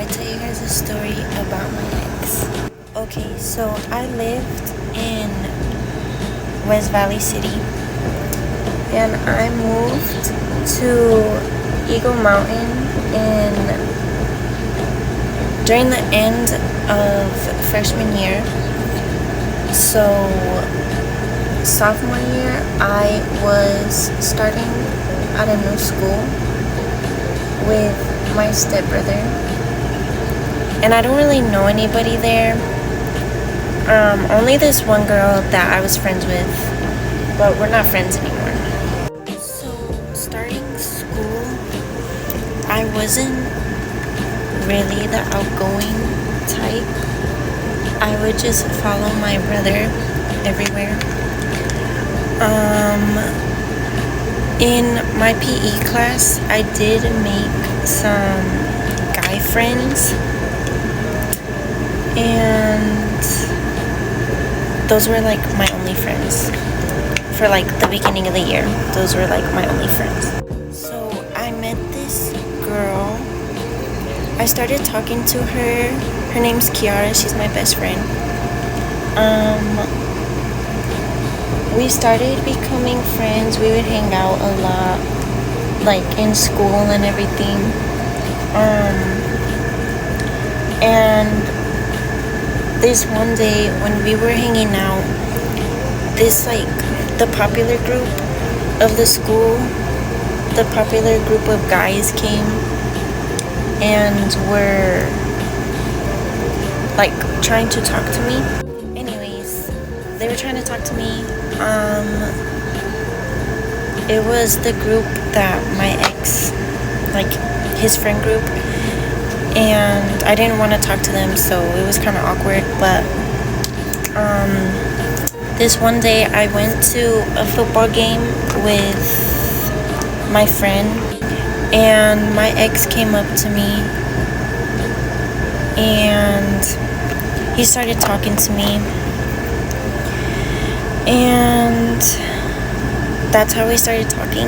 tell you guys a story about my ex. Okay, so I lived in West Valley City and I moved to Eagle Mountain during the end of freshman year. So sophomore year I was starting at a new school with my stepbrother, and I don't really know anybody there. Only this one girl that I was friends with, but we're not friends anymore. So starting school, I wasn't really the outgoing type. I would just follow my brother everywhere. In my PE class, I did make some guy friends, and those were like my only friends for like the beginning of the year. Those were like my only friends. So I met this girl. I started talking to her. Her name's Kiara. She's my best friend. We started becoming friends. We would hang out a lot, like in school and everything. And this one day when we were hanging out, this like the popular group of the school, the popular group of guys came and were like trying to talk to me. Anyways, they were trying to talk to me. It was the group that my ex, like his friend group, and I didn't want to talk to them, so it was kind of awkward. But this one day I went to a football game with my friend, and my ex came up to me and he started talking to me, and that's how we started talking.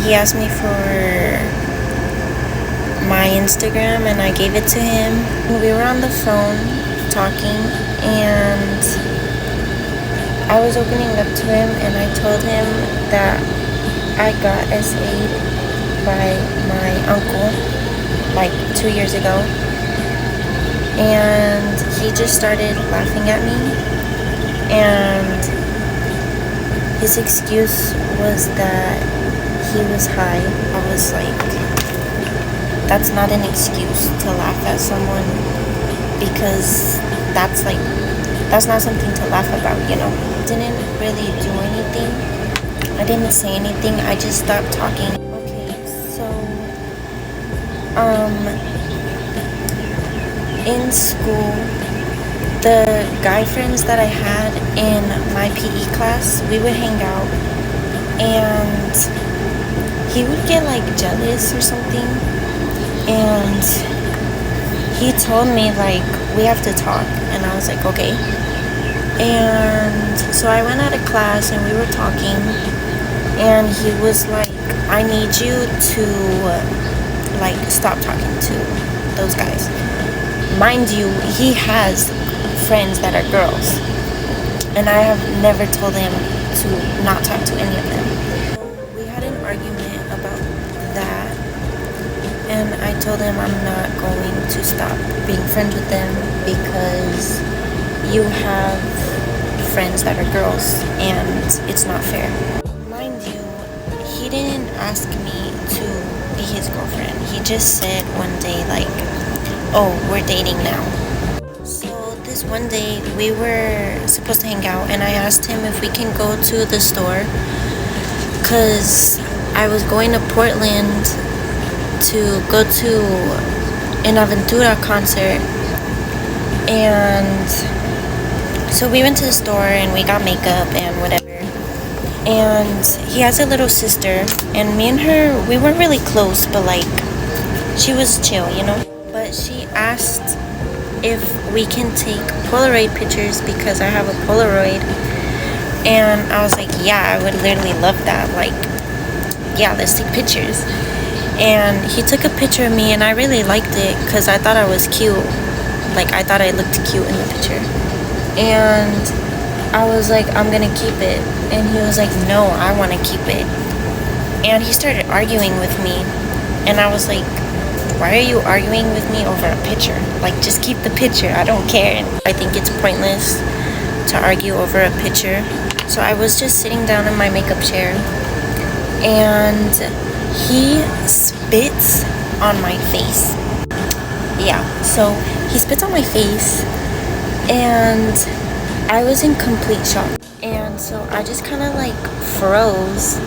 He asked me for my Instagram and I gave it to him. We were on the phone talking and I was opening up to him and I told him that I got SA'd by my uncle like 2 years ago, and he just started laughing at me, and his excuse was that he was high. I was like, that's not an excuse to laugh at someone, because that's not something to laugh about, you know. Didn't really do anything. I didn't say anything. I just stopped talking. Okay, so in school, the guy friends that I had in my PE class, we would hang out, and he would get like jealous or something, and he told me like, we have to talk, and I was like, okay. And so I went out of class and we were talking, and he was like, I need you to like stop talking to those guys. Mind you, he has friends that are girls, and I have never told him to not talk to any of them. We had an argument about that, and I told him I'm not going to stop being friends with them because you have friends that are girls and it's not fair. Mind you, he didn't ask me to be his girlfriend. He just said one day like, oh, we're dating now. So this one day we were supposed to hang out and I asked him if we can go to the store, because I was going to Portland to go to an Aventura concert. And so we went to the store and we got makeup and whatever. And he has a little sister, and me and her, we weren't really close, but like, she was chill, you know. But she asked if we can take Polaroid pictures because I have a Polaroid. And I was like, yeah, I would literally love that. Like, yeah, let's take pictures. And he took a picture of me, and I really liked it because I thought I was cute. Like, I thought I looked cute in the picture. And I was like, I'm gonna keep it. And he was like, no, I want to keep it. And he started arguing with me. And I was like, why are you arguing with me over a picture? Like, just keep the picture. I don't care. And I think it's pointless to argue over a picture. So I was just sitting down in my makeup chair, and he spits on my face. Yeah, so he spits on my face, and I was in complete shock. And so I just kind of like froze.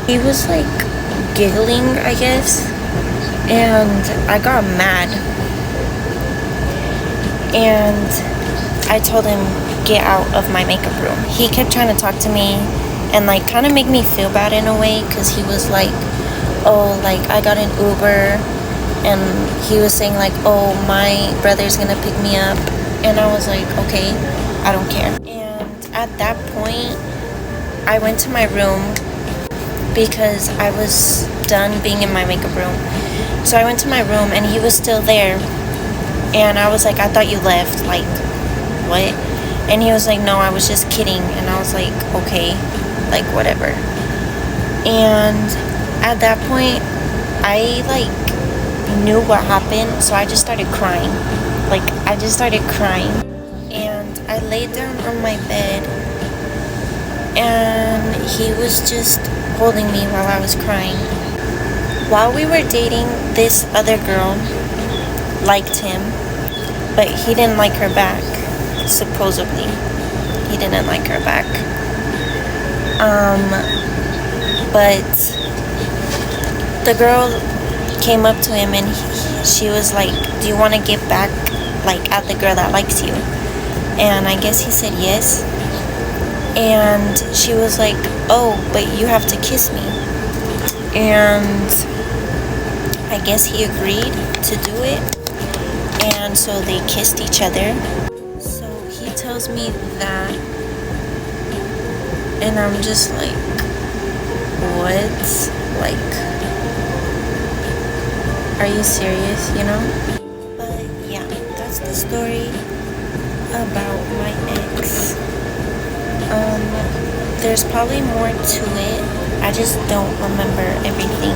He was like giggling, I guess, and I got mad. And I told him, get out of my makeup room. He kept trying to talk to me and like kind of make me feel bad in a way, because he was like, oh, like I got an Uber, and he was saying like, oh, my brother's gonna pick me up. And I was like, okay, I don't care. And at that point, I went to my room because I was done being in my makeup room. So I went to my room, and he was still there. And I was like, I thought you left. Like, what? And he was like, no, I was just kidding. And I was like, okay, like, whatever. And at that point, I like knew what happened, so I just started crying. Like, I just started crying. And I laid down on my bed, and he was just holding me while I was crying. While we were dating, this other girl liked him, but he didn't like her back. Supposedly, he didn't like her back. But the girl came up to him, and she was like, do you want to get back like at the girl that likes you? And I guess he said yes. And she was like, oh, but you have to kiss me. And I guess he agreed to do it. And so they kissed each other. So he tells me that, and I'm just like, what? Like, are you serious, you know? But yeah, that's the story about my ex. There's probably more to it. I just don't remember everything.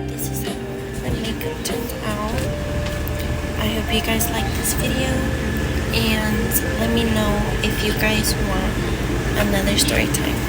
This is how the makeup turned out. I hope you guys like this video, and let me know if you guys want another story time.